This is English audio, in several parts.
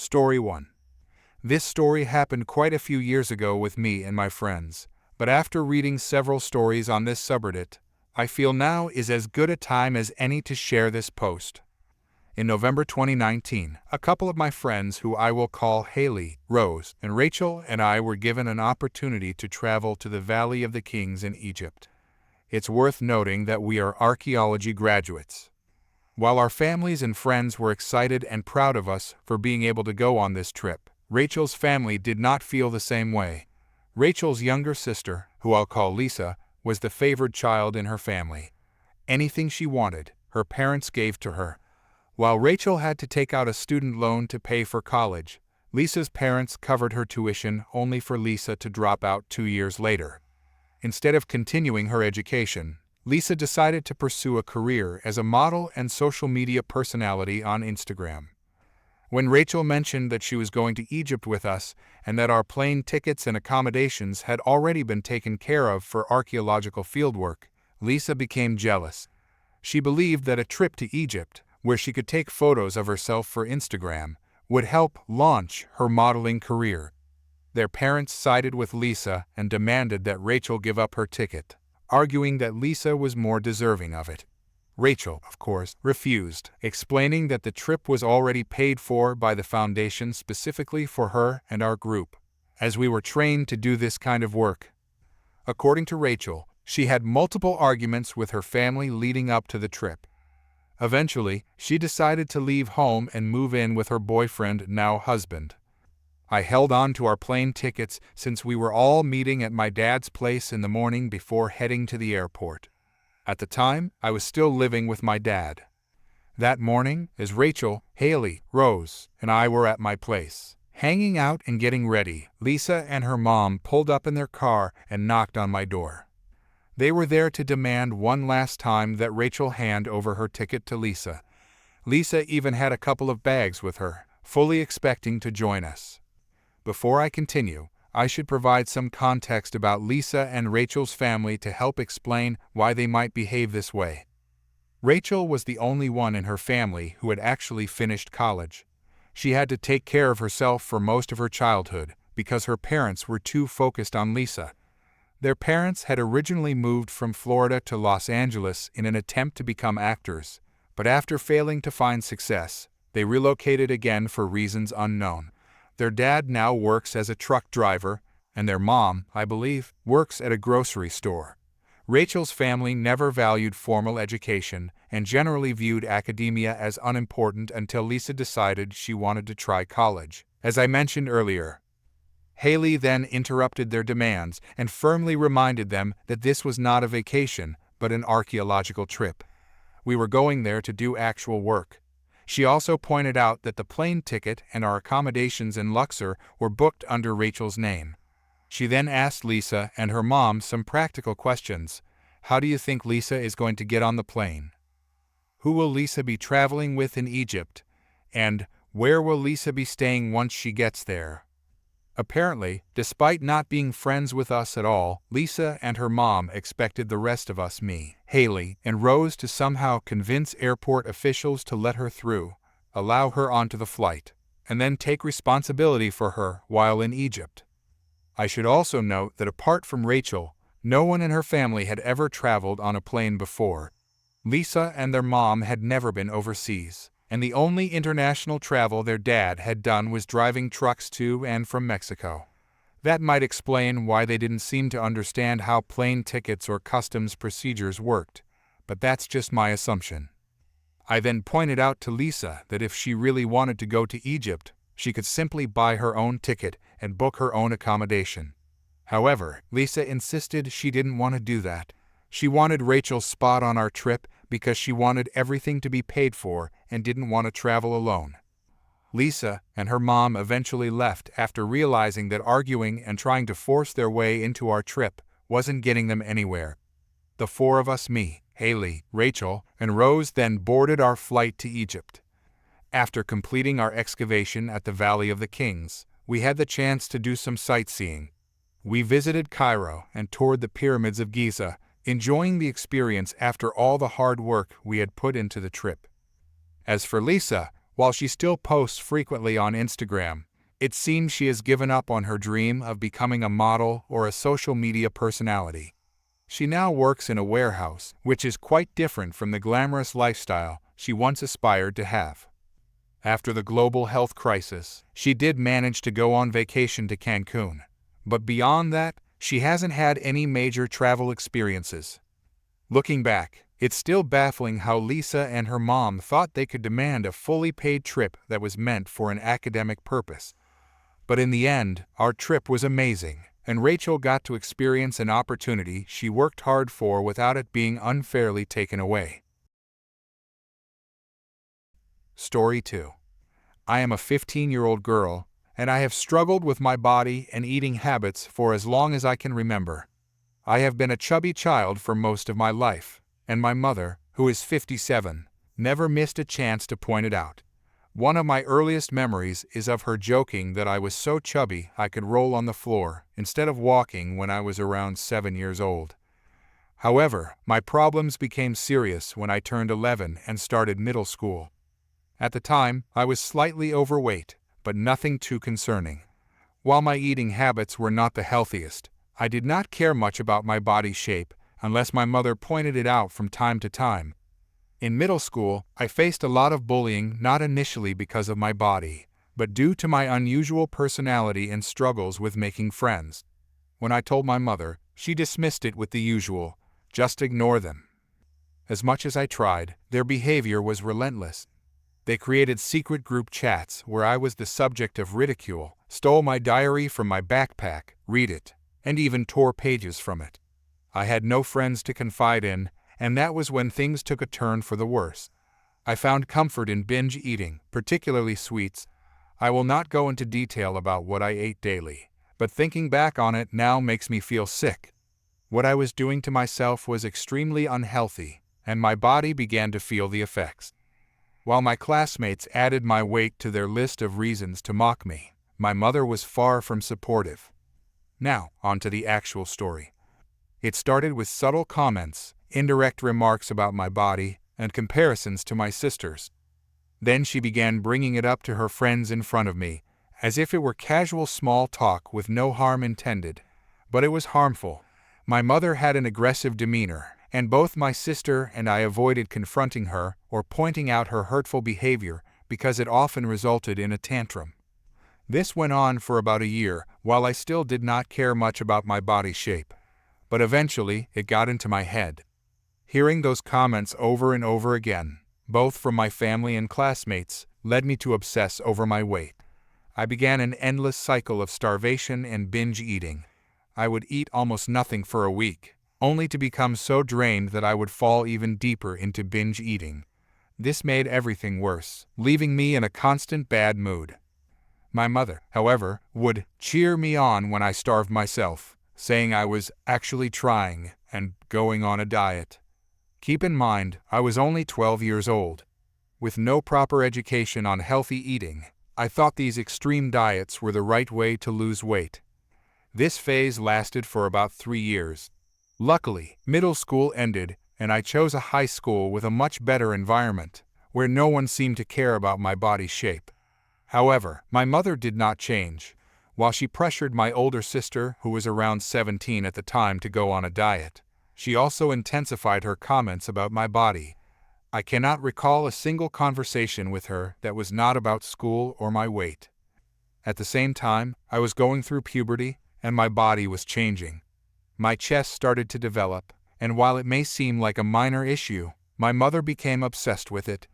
Story 1. This story happened quite a few years ago with me and my friends, but after reading several stories on this subreddit, I feel now is as good a time as any to share this post. In November 2019, a couple of my friends who I will call Haley, Rose, and Rachel and I were given an opportunity to travel to the Valley of the Kings in Egypt. It's worth noting that we are archaeology graduates. While our families and friends were excited and proud of us for being able to go on this trip, Rachel's family did not feel the same way. Rachel's younger sister, who I'll call Lisa, was the favored child in her family. Anything she wanted, her parents gave to her. While Rachel had to take out a student loan to pay for college, Lisa's parents covered her tuition only for Lisa to drop out 2 years later. Instead of continuing her education, Lisa decided to pursue a career as a model and social media personality on Instagram. When Rachel mentioned that she was going to Egypt with us and that our plane tickets and accommodations had already been taken care of for archaeological fieldwork, Lisa became jealous. She believed that a trip to Egypt, where she could take photos of herself for Instagram, would help launch her modeling career. Their parents sided with Lisa and demanded that Rachel give up her ticket, arguing that Lisa was more deserving of it. Rachel, of course, refused, explaining that the trip was already paid for by the foundation specifically for her and our group, as we were trained to do this kind of work. According to Rachel, she had multiple arguments with her family leading up to the trip. Eventually, she decided to leave home and move in with her boyfriend, now husband. I held on to our plane tickets since we were all meeting at my dad's place in the morning before heading to the airport. At the time, I was still living with my dad. That morning, as Rachel, Haley, Rose, and I were at my place, hanging out and getting ready, Lisa and her mom pulled up in their car and knocked on my door. They were there to demand one last time that Rachel hand over her ticket to Lisa. Lisa even had a couple of bags with her, fully expecting to join us. Before I continue, I should provide some context about Lisa and Rachel's family to help explain why they might behave this way. Rachel was the only one in her family who had actually finished college. She had to take care of herself for most of her childhood because her parents were too focused on Lisa. Their parents had originally moved from Florida to Los Angeles in an attempt to become actors, but after failing to find success, they relocated again for reasons unknown. Their dad now works as a truck driver, and their mom, I believe, works at a grocery store. Rachel's family never valued formal education and generally viewed academia as unimportant until Lisa decided she wanted to try college. As I mentioned earlier, Haley then interrupted their demands and firmly reminded them that this was not a vacation, but an archaeological trip. We were going there to do actual work. She also pointed out that the plane ticket and our accommodations in Luxor were booked under Rachel's name. She then asked Lisa and her mom some practical questions. How do you think Lisa is going to get on the plane? Who will Lisa be traveling with in Egypt? And where will Lisa be staying once she gets there? Apparently, despite not being friends with us at all, Lisa and her mom expected the rest of us, me, Haley, and Rose, to somehow convince airport officials to let her through, allow her onto the flight, and then take responsibility for her while in Egypt. I should also note that apart from Rachel, no one in her family had ever traveled on a plane before. Lisa and their mom had never been overseas, and the only international travel their dad had done was driving trucks to and from Mexico. That might explain why they didn't seem to understand how plane tickets or customs procedures worked, but that's just my assumption. I then pointed out to Lisa that if she really wanted to go to Egypt, she could simply buy her own ticket and book her own accommodation. However, Lisa insisted she didn't want to do that. She wanted Rachel's spot on our trip because she wanted everything to be paid for and didn't want to travel alone. Lisa and her mom eventually left after realizing that arguing and trying to force their way into our trip wasn't getting them anywhere. The four of us, me, Haley, Rachel, and Rose, then boarded our flight to Egypt. After completing our excavation at the Valley of the Kings, we had the chance to do some sightseeing. We visited Cairo and toured the pyramids of Giza, enjoying the experience after all the hard work we had put into the trip. As for Lisa, While she still posts frequently on Instagram, it seems she has given up on her dream of becoming a model or a social media personality. She now works in a warehouse, which is quite different from the glamorous lifestyle she once aspired to have. After the global health crisis, she did manage to go on vacation to Cancun. But beyond that, she hasn't had any major travel experiences. Looking back, it's still baffling how Lisa and her mom thought they could demand a fully paid trip that was meant for an academic purpose. But in the end, our trip was amazing, and Rachel got to experience an opportunity she worked hard for without it being unfairly taken away. Story 2. I am a 15-year-old girl, and I have struggled with my body and eating habits for as long as I can remember. I have been a chubby child for most of my life, and my mother, who is 57, never missed a chance to point it out. One of my earliest memories is of her joking that I was so chubby I could roll on the floor instead of walking when I was around 7 years old. However, my problems became serious when I turned 11 and started middle school. At the time, I was slightly overweight, but nothing too concerning. While my eating habits were not the healthiest, I did not care much about my body shape unless my mother pointed it out from time to time. In middle school, I faced a lot of bullying not initially because of my body, but due to my unusual personality and struggles with making friends. When I told my mother, she dismissed it with the usual, "Just ignore them." As much as I tried, their behavior was relentless. They created secret group chats where I was the subject of ridicule, stole my diary from my backpack, read it, and even tore pages from it. I had no friends to confide in, and that was when things took a turn for the worse. I found comfort in binge eating, particularly sweets. I will not go into detail about what I ate daily, but thinking back on it now makes me feel sick. What I was doing to myself was extremely unhealthy, and my body began to feel the effects. While my classmates added my weight to their list of reasons to mock me, my mother was far from supportive. Now, on to the actual story. It started with subtle comments, indirect remarks about my body, and comparisons to my sisters. Then she began bringing it up to her friends in front of me, as if it were casual small talk with no harm intended. But it was harmful. My mother had an aggressive demeanor, and both my sister and I avoided confronting her or pointing out her hurtful behavior because it often resulted in a tantrum. This went on for about a year, while I still did not care much about my body shape. But eventually, it got into my head. Hearing those comments over and over again, both from my family and classmates, led me to obsess over my weight. I began an endless cycle of starvation and binge eating. I would eat almost nothing for a week, only to become so drained that I would fall even deeper into binge eating. This made everything worse, leaving me in a constant bad mood. My mother, however, would cheer me on when I starved myself, saying I was actually trying and going on a diet. Keep in mind, I was only 12 years old. With no proper education on healthy eating, I thought these extreme diets were the right way to lose weight. This phase lasted for about 3 years. Luckily, middle school ended, and I chose a high school with a much better environment, where no one seemed to care about my body shape. However, my mother did not change. While she pressured my older sister, who was around 17 at the time, to go on a diet, she also intensified her comments about my body. I cannot recall a single conversation with her that was not about school or my weight. At the same time, I was going through puberty, and my body was changing. My chest started to develop, and while it may seem like a minor issue, my mother became obsessed with it.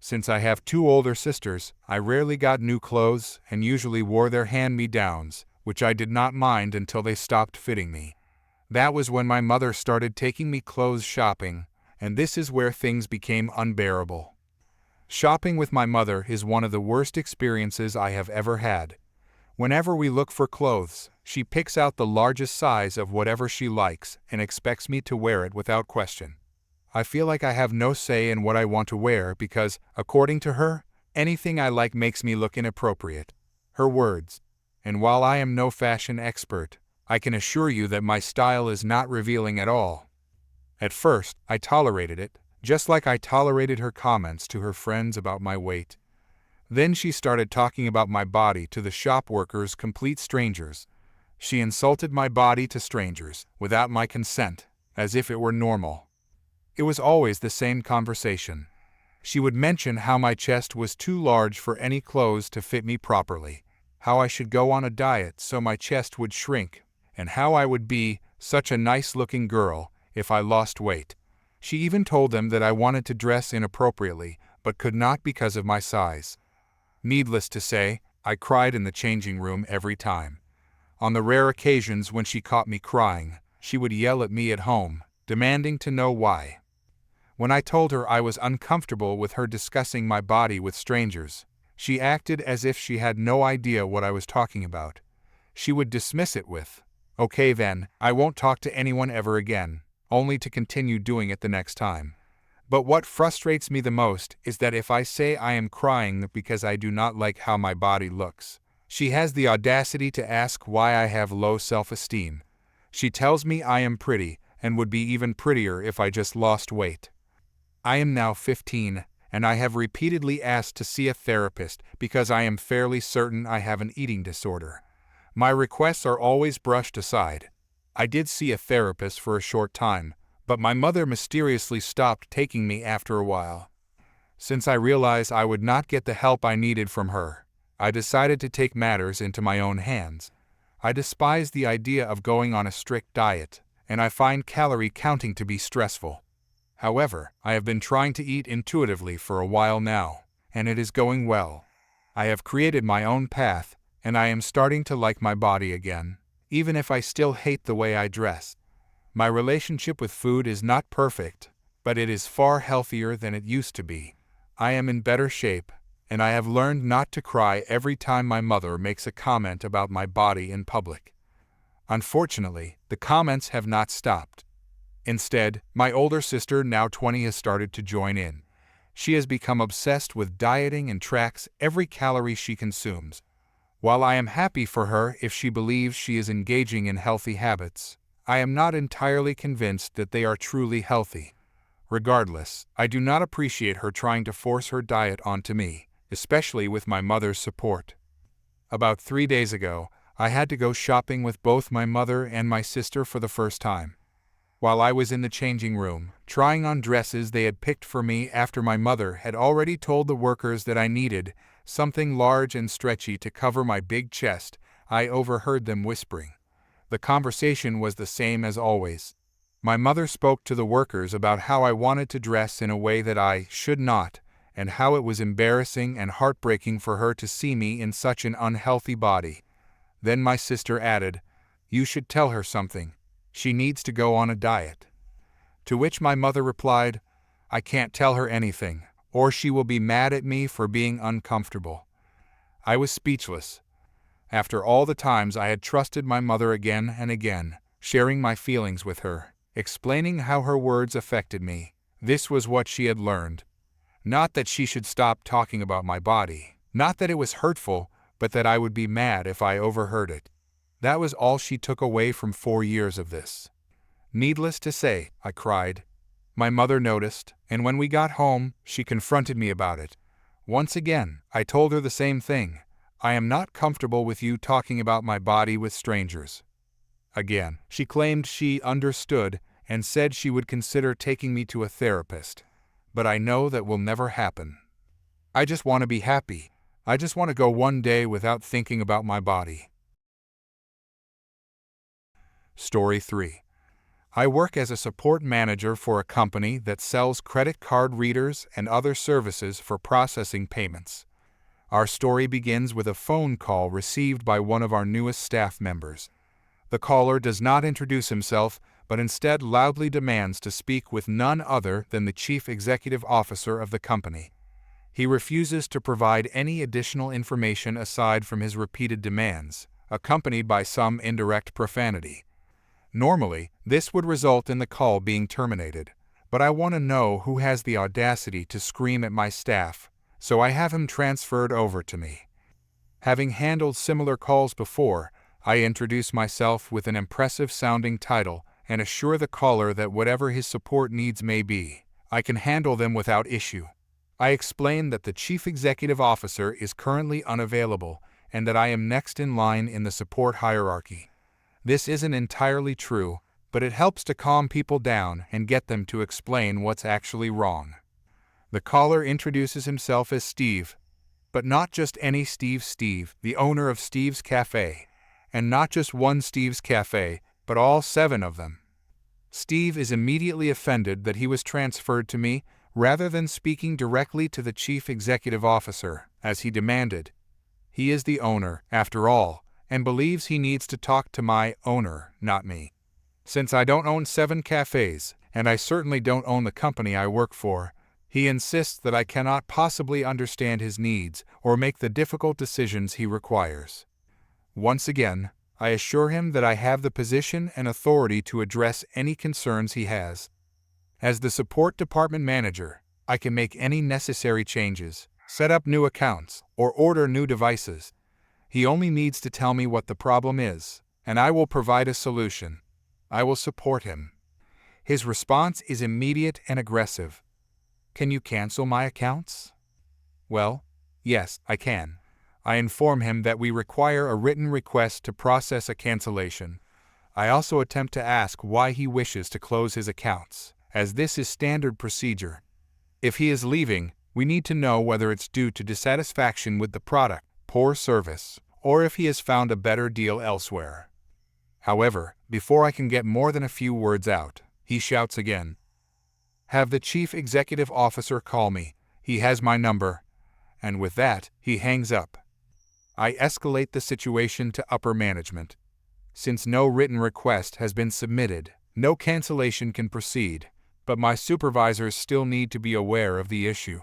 Since I have 2 older sisters, I rarely got new clothes and usually wore their hand-me-downs, which I did not mind until they stopped fitting me. That was when my mother started taking me clothes shopping, and this is where things became unbearable. Shopping with my mother is one of the worst experiences I have ever had. Whenever we look for clothes, she picks out the largest size of whatever she likes and expects me to wear it without question. I feel like I have no say in what I want to wear because, according to her, anything I like makes me look inappropriate. Her words. And while I am no fashion expert, I can assure you that my style is not revealing at all. At first, I tolerated it, just like I tolerated her comments to her friends about my weight. Then she started talking about my body to the shop workers, complete strangers. She insulted my body to strangers, without my consent, as if it were normal. It was always the same conversation. She would mention how my chest was too large for any clothes to fit me properly, how I should go on a diet so my chest would shrink, and how I would be such a nice-looking girl if I lost weight. She even told them that I wanted to dress inappropriately, but could not because of my size. Needless to say, I cried in the changing room every time. On the rare occasions when she caught me crying, she would yell at me at home, demanding to know why. When I told her I was uncomfortable with her discussing my body with strangers, she acted as if she had no idea what I was talking about. She would dismiss it with, "Okay then, I won't talk to anyone ever again," only to continue doing it the next time. But what frustrates me the most is that if I say I am crying because I do not like how my body looks, she has the audacity to ask why I have low self-esteem. She tells me I am pretty and would be even prettier if I just lost weight. I am now 15, and I have repeatedly asked to see a therapist because I am fairly certain I have an eating disorder. My requests are always brushed aside. I did see a therapist for a short time, but my mother mysteriously stopped taking me after a while. Since I realized I would not get the help I needed from her, I decided to take matters into my own hands. I despise the idea of going on a strict diet, and I find calorie counting to be stressful. However, I have been trying to eat intuitively for a while now, and it is going well. I have created my own path, and I am starting to like my body again, even if I still hate the way I dress. My relationship with food is not perfect, but it is far healthier than it used to be. I am in better shape, and I have learned not to cry every time my mother makes a comment about my body in public. Unfortunately, the comments have not stopped. Instead, my older sister, now 20, has started to join in. She has become obsessed with dieting and tracks every calorie she consumes. While I am happy for her if she believes she is engaging in healthy habits, I am not entirely convinced that they are truly healthy. Regardless, I do not appreciate her trying to force her diet onto me, especially with my mother's support. About 3 days ago, I had to go shopping with both my mother and my sister for the first time. While I was in the changing room, trying on dresses they had picked for me after my mother had already told the workers that I needed something large and stretchy to cover my big chest, I overheard them whispering. The conversation was the same as always. My mother spoke to the workers about how I wanted to dress in a way that I should not, and how it was embarrassing and heartbreaking for her to see me in such an unhealthy body. Then my sister added, "You should tell her something. She needs to go on a diet." To which my mother replied, "I can't tell her anything, or she will be mad at me for being uncomfortable." I was speechless. After all the times I had trusted my mother again and again, sharing my feelings with her, explaining how her words affected me, this was what she had learned. Not that she should stop talking about my body, not that it was hurtful, but that I would be mad if I overheard it. That was all she took away from 4 years of this. Needless to say, I cried. My mother noticed, and when we got home, she confronted me about it. Once again, I told her the same thing. I am not comfortable with you talking about my body with strangers. Again, she claimed she understood and said she would consider taking me to a therapist. But I know that will never happen. I just want to be happy. I just want to go one day without thinking about my body. Story 3. I work as a support manager for a company that sells credit card readers and other services for processing payments. Our story begins with a phone call received by one of our newest staff members. The caller does not introduce himself, but instead loudly demands to speak with none other than the chief executive officer of the company. He refuses to provide any additional information aside from his repeated demands, accompanied by some indirect profanity. Normally, this would result in the call being terminated, but I want to know who has the audacity to scream at my staff, so I have him transferred over to me. Having handled similar calls before, I introduce myself with an impressive-sounding title and assure the caller that whatever his support needs may be, I can handle them without issue. I explained that the chief executive officer is currently unavailable and that I am next in line in the support hierarchy. This isn't entirely true, but it helps to calm people down and get them to explain what's actually wrong. The caller introduces himself as Steve, but not just any Steve, the owner of Steve's Cafe, and not just one Steve's Cafe, but all 7 of them. Steve is immediately offended that he was transferred to me rather than speaking directly to the chief executive officer, as he demanded. He is the owner, after all, and believes he needs to talk to my owner, not me. Since I don't own 7 cafes, and I certainly don't own the company I work for, he insists that I cannot possibly understand his needs or make the difficult decisions he requires. Once again, I assure him that I have the position and authority to address any concerns he has. As the support department manager, I can make any necessary changes, set up new accounts, or order new devices. He only needs to tell me what the problem is, and I will provide a solution. I will support him. His response is immediate and aggressive. Can you cancel my accounts? Well, yes, I can. I inform him that we require a written request to process a cancellation. I also attempt to ask why he wishes to close his accounts, as this is standard procedure. If he is leaving, we need to know whether it's due to dissatisfaction with the product, poor service, or if he has found a better deal elsewhere. However, before I can get more than a few words out, he shouts again. Have the chief executive officer call me. He has my number. And with that, he hangs up. I escalate the situation to upper management. Since no written request has been submitted, no cancellation can proceed, but my supervisors still need to be aware of the issue.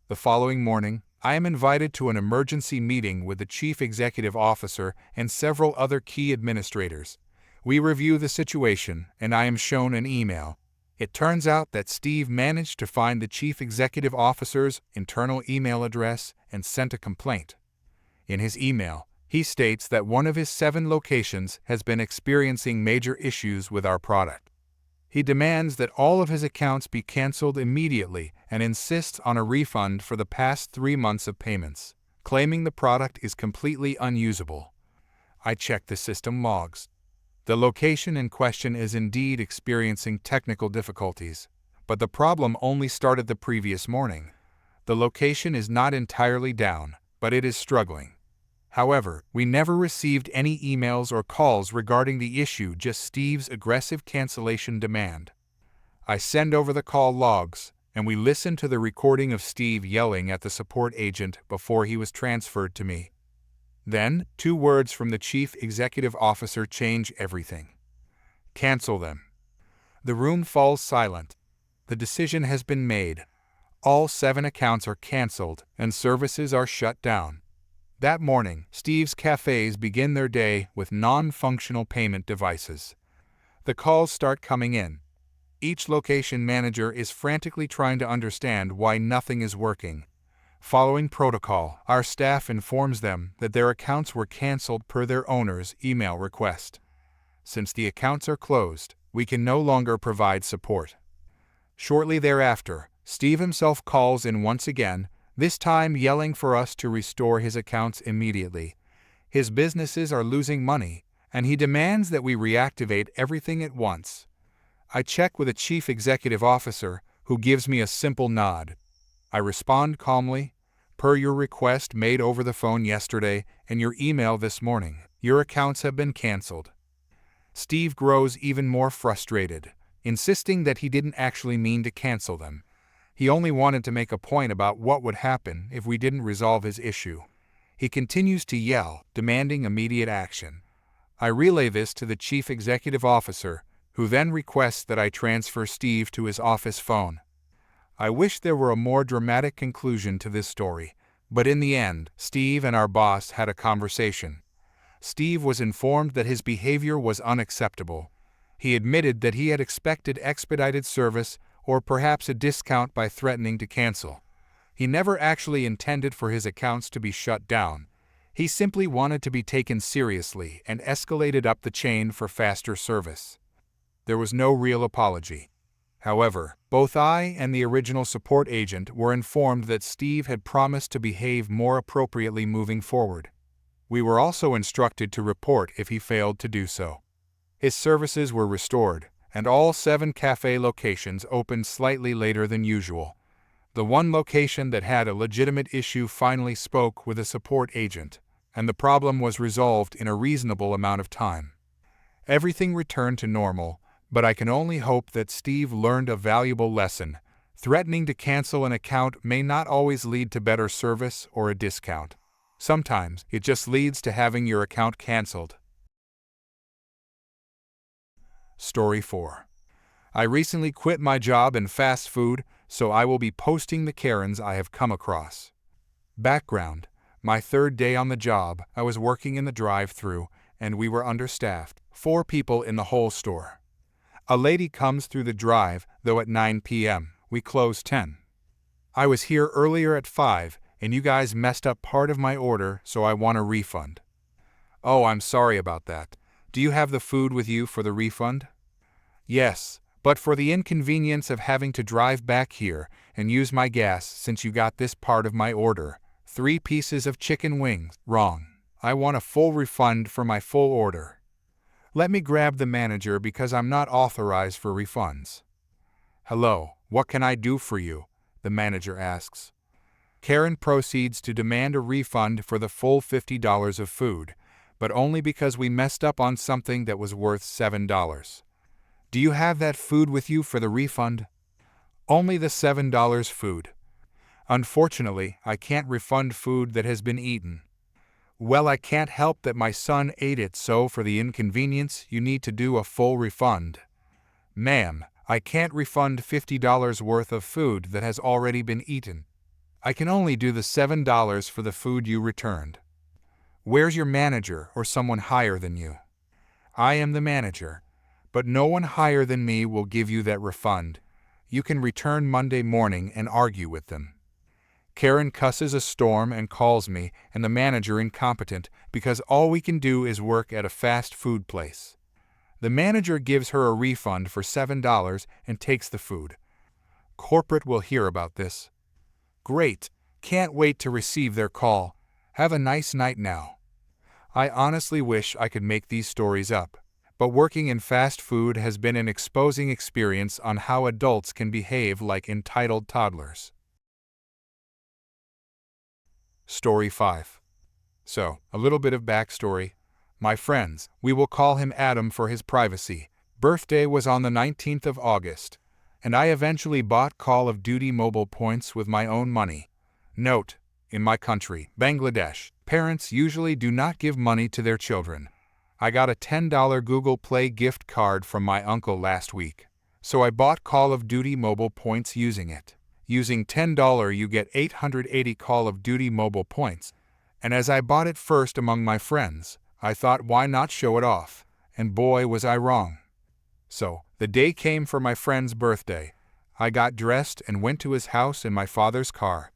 The following morning, I am invited to an emergency meeting with the chief executive officer and several other key administrators. We review the situation, and I am shown an email. It turns out that Steve managed to find the chief executive officer's internal email address and sent a complaint. In his email, he states that one of his 7 locations has been experiencing major issues with our product. He demands that all of his accounts be canceled immediately and insists on a refund for the past 3 months of payments, claiming the product is completely unusable. I check the system logs. The location in question is indeed experiencing technical difficulties, but the problem only started the previous morning. The location is not entirely down, but it is struggling. However, we never received any emails or calls regarding the issue, just Steve's aggressive cancellation demand. I send over the call logs, and we listen to the recording of Steve yelling at the support agent before he was transferred to me. Then, 2 words from the chief executive officer change everything. Cancel them. The room falls silent. The decision has been made. All 7 accounts are canceled, and services are shut down. That morning, Steve's cafes begin their day with non-functional payment devices. The calls start coming in. Each location manager is frantically trying to understand why nothing is working. Following protocol, our staff informs them that their accounts were canceled per their owner's email request. Since the accounts are closed, we can no longer provide support. Shortly thereafter, Steve himself calls in once again, this time yelling for us to restore his accounts immediately. His businesses are losing money, and he demands that we reactivate everything at once. I check with a chief executive officer, who gives me a simple nod. I respond calmly, per your request made over the phone yesterday and your email this morning, your accounts have been canceled. Steve grows even more frustrated, insisting that he didn't actually mean to cancel them. He only wanted to make a point about what would happen if we didn't resolve his issue. He continues to yell, demanding immediate action. I relay this to the chief executive officer, who then requests that I transfer Steve to his office phone. I wish there were a more dramatic conclusion to this story, but in the end, Steve and our boss had a conversation. Steve was informed that his behavior was unacceptable. He admitted that he had expected expedited service or perhaps a discount by threatening to cancel. He never actually intended for his accounts to be shut down. He simply wanted to be taken seriously and escalated up the chain for faster service. There was no real apology. However, both I and the original support agent were informed that Steve had promised to behave more appropriately moving forward. We were also instructed to report if he failed to do so. His services were restored, and all 7 cafe locations opened slightly later than usual. The one location that had a legitimate issue finally spoke with a support agent, and the problem was resolved in a reasonable amount of time. Everything returned to normal, but I can only hope that Steve learned a valuable lesson. Threatening to cancel an account may not always lead to better service or a discount. Sometimes it just leads to having your account canceled. Story 4. I recently quit my job in fast food, so I will be posting the Karens I have come across. Background: my 3rd day on the job, I was working in the drive-thru, and we were understaffed, 4 people in the whole store. A lady comes through the drive, though at 9 p.m., we close 10. I was here earlier at 5, and you guys messed up part of my order, so I want a refund. Oh, I'm sorry about that. Do you have the food with you for the refund? Yes, but for the inconvenience of having to drive back here and use my gas since you got this part of my order, 3 pieces of chicken wings, wrong. I want a full refund for my full order. Let me grab the manager because I'm not authorized for refunds. Hello, what can I do for you? The manager asks. Karen proceeds to demand a refund for the full $50 of food, but only because we messed up on something that was worth $7. Do you have that food with you for the refund? Only the $7 food. Unfortunately, I can't refund food that has been eaten. Well, I can't help that my son ate it, so for the inconvenience, you need to do a full refund. Ma'am, I can't refund $50 worth of food that has already been eaten. I can only do the $7 for the food you returned. Where's your manager or someone higher than you? I am the manager, but no one higher than me will give you that refund. You can return Monday morning and argue with them. Karen cusses a storm and calls me and the manager incompetent because all we can do is work at a fast food place. The manager gives her a refund for $7 and takes the food. Corporate will hear about this. Great, can't wait to receive their call. Have a nice night now. I honestly wish I could make these stories up, but working in fast food has been an exposing experience on how adults can behave like entitled toddlers. Story 5. So, a little bit of backstory. My friends, we will call him Adam for his privacy, birthday was on the 19th of August, and I eventually bought Call of Duty mobile points with my own money. Note: in my country, Bangladesh, parents usually do not give money to their children. I got a $10 Google Play gift card from my uncle last week, so I bought Call of Duty mobile points using it. Using $10 you get 880 Call of Duty mobile points, and as I bought it first among my friends, I thought why not show it off, and boy was I wrong. So, the day came for my friend's birthday. I got dressed and went to his house in my father's car.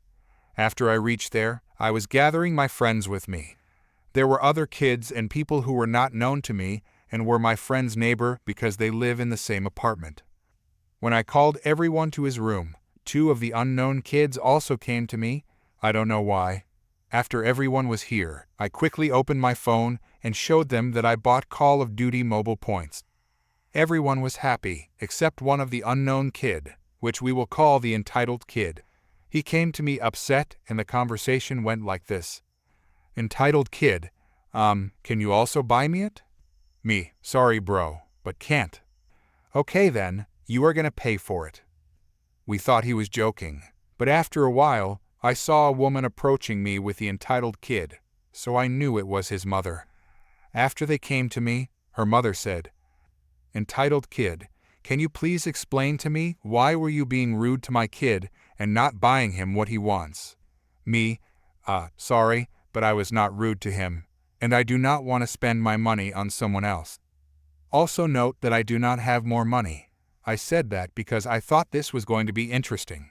After I reached there, I was gathering my friends with me. There were other kids and people who were not known to me and were my friend's neighbor because they live in the same apartment. When I called everyone to his room, 2 of the unknown kids also came to me. I don't know why. After everyone was here, I quickly opened my phone and showed them that I bought Call of Duty mobile points. Everyone was happy, except one of the unknown kid, which we will call the entitled kid. He came to me upset and the conversation went like this. Entitled kid, can you also buy me it? Me, sorry bro, but can't. Okay then, you are gonna pay for it. We thought he was joking, but after a while, I saw a woman approaching me with the entitled kid, so I knew it was his mother. After they came to me, her mother said, Entitled kid, can you please explain to me why were you being rude to my kid and not buying him what he wants? Me, sorry, but I was not rude to him, and I do not want to spend my money on someone else. Also note that I do not have more money. I said that because I thought this was going to be interesting.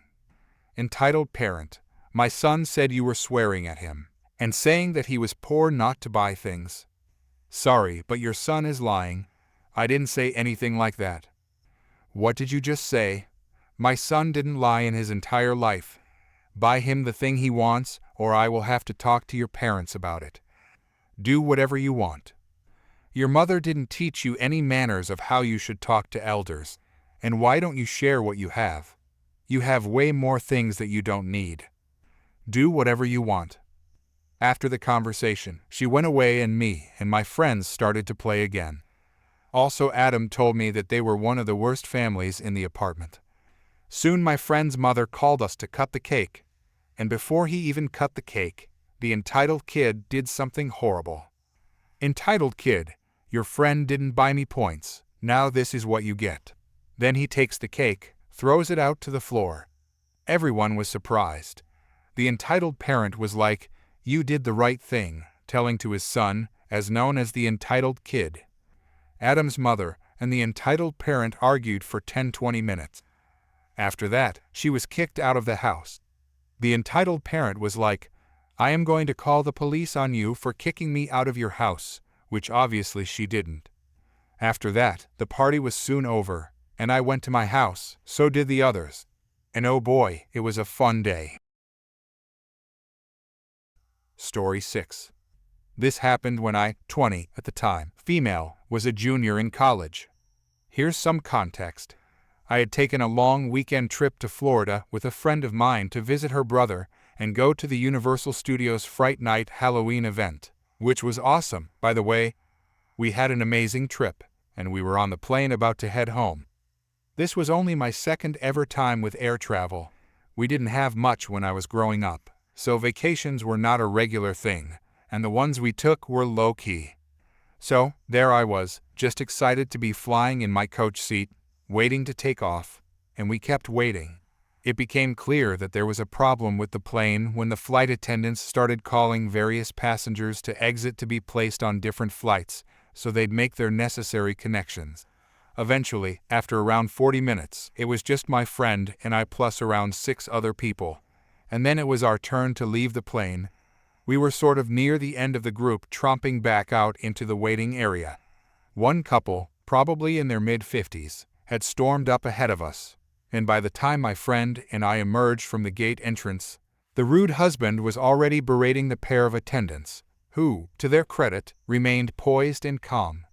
Entitled parent, my son said you were swearing at him and saying that he was poor not to buy things. Sorry, but your son is lying. I didn't say anything like that. What did you just say? My son didn't lie in his entire life. Buy him the thing he wants, or I will have to talk to your parents about it. Do whatever you want. Your mother didn't teach you any manners of how you should talk to elders. And why don't you share what you have? You have way more things that you don't need. Do whatever you want. After the conversation, she went away and me and my friends started to play again. Also, Adam told me that they were one of the worst families in the apartment. Soon my friend's mother called us to cut the cake. And before he even cut the cake, the entitled kid did something horrible. Entitled kid, your friend didn't buy me points. Now this is what you get. Then he takes the cake, throws it out to the floor. Everyone was surprised. The entitled parent was like, "You did the right thing," telling to his son, as known as the entitled kid. Adam's mother and the entitled parent argued for 10-20 minutes. After that, she was kicked out of the house. The entitled parent was like, "I am going to call the police on you for kicking me out of your house," which obviously she didn't. After that, the party was soon over, and I went to my house, so did the others. And oh boy, it was a fun day. Story 6. This happened when I, 20 at the time, female, was a junior in college. Here's some context. I had taken a long weekend trip to Florida with a friend of mine to visit her brother and go to the Universal Studios Fright Night Halloween event, which was awesome, by the way. We had an amazing trip, and we were on the plane about to head home. This was only my second ever time with air travel. We didn't have much when I was growing up, so vacations were not a regular thing, and the ones we took were low-key. So, there I was, just excited to be flying in my coach seat, waiting to take off, and we kept waiting. It became clear that there was a problem with the plane when the flight attendants started calling various passengers to exit to be placed on different flights, so they'd make their necessary connections. Eventually, after around 40 minutes, it was just my friend and I plus around 6 other people. And then it was our turn to leave the plane. We were sort of near the end of the group tromping back out into the waiting area. One couple, probably in their mid-50s, had stormed up ahead of us, and by the time my friend and I emerged from the gate entrance, the rude husband was already berating the pair of attendants, who, to their credit, remained poised and calm.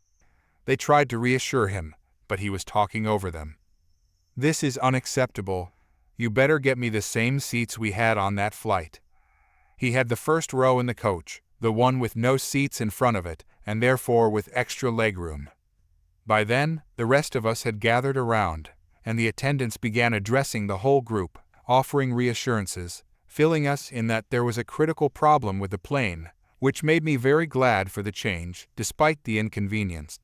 They tried to reassure him, but he was talking over them. "This is unacceptable. You better get me the same seats we had on that flight." He had the first row in the coach, the one with no seats in front of it, and therefore with extra legroom. By then, the rest of us had gathered around, and the attendants began addressing the whole group, offering reassurances, filling us in that there was a critical problem with the plane, which made me very glad for the change, despite the inconvenience.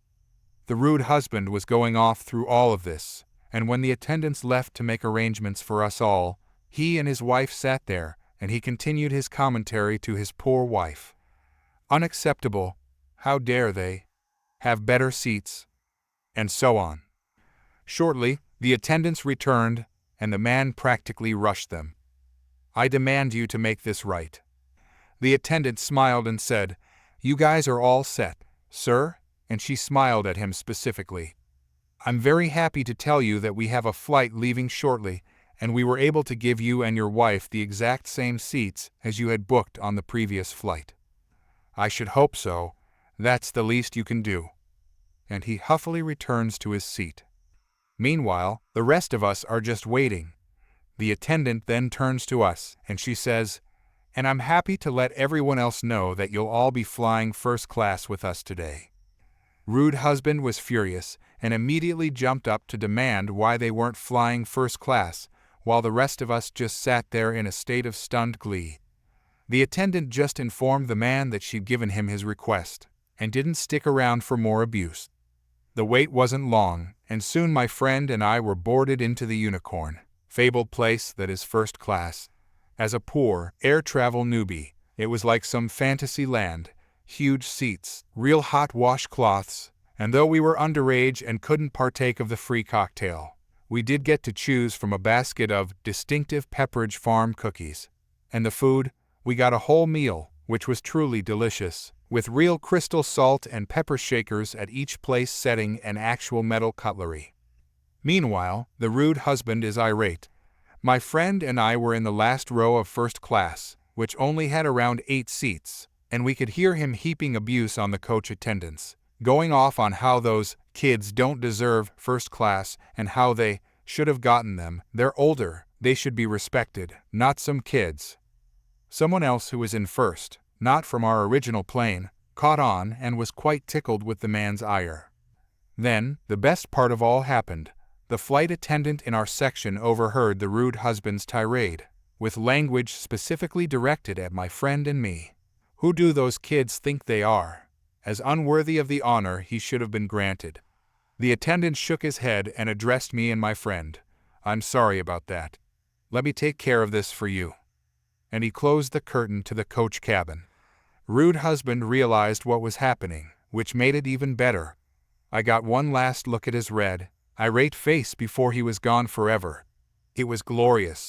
The rude husband was going off through all of this, and when the attendants left to make arrangements for us all, he and his wife sat there, and he continued his commentary to his poor wife. "Unacceptable. How dare they? Have better seats." And so on. Shortly, the attendants returned, and the man practically rushed them. "I demand you to make this right." The attendant smiled and said, "You guys are all set, sir," and she smiled at him specifically. "I'm very happy to tell you that we have a flight leaving shortly, and we were able to give you and your wife the exact same seats as you had booked on the previous flight." "I should hope so. That's the least you can do." And he huffily returns to his seat. Meanwhile, the rest of us are just waiting. The attendant then turns to us, and she says, "And I'm happy to let everyone else know that you'll all be flying first class with us today." Rude husband was furious, and immediately jumped up to demand why they weren't flying first class, while the rest of us just sat there in a state of stunned glee. The attendant just informed the man that she'd given him his request, and didn't stick around for more abuse. The wait wasn't long, and soon my friend and I were boarded into the Unicorn, fabled place that is first class. As a poor, air travel newbie, it was like some fantasy land, huge seats, real hot washcloths, and though we were underage and couldn't partake of the free cocktail, we did get to choose from a basket of distinctive Pepperidge Farm cookies. And the food, we got a whole meal, which was truly delicious, with real crystal salt and pepper shakers at each place setting and actual metal cutlery. Meanwhile, the rude husband is irate. My friend and I were in the last row of first class, which only had around 8 seats, and we could hear him heaping abuse on the coach attendants, going off on how those kids don't deserve first class and how they should have gotten them. They're older, they should be respected, not some kids. Someone else who was in first, not from our original plane, caught on and was quite tickled with the man's ire. Then, the best part of all happened. The flight attendant in our section overheard the rude husband's tirade, with language specifically directed at my friend and me. Who do those kids think they are? As unworthy of the honor he should have been granted. The attendant shook his head and addressed me and my friend. I'm sorry about that. Let me take care of this for you. And he closed the curtain to the coach cabin. Rude husband realized what was happening, which made it even better. I got one last look at his red, irate face before he was gone forever. It was glorious.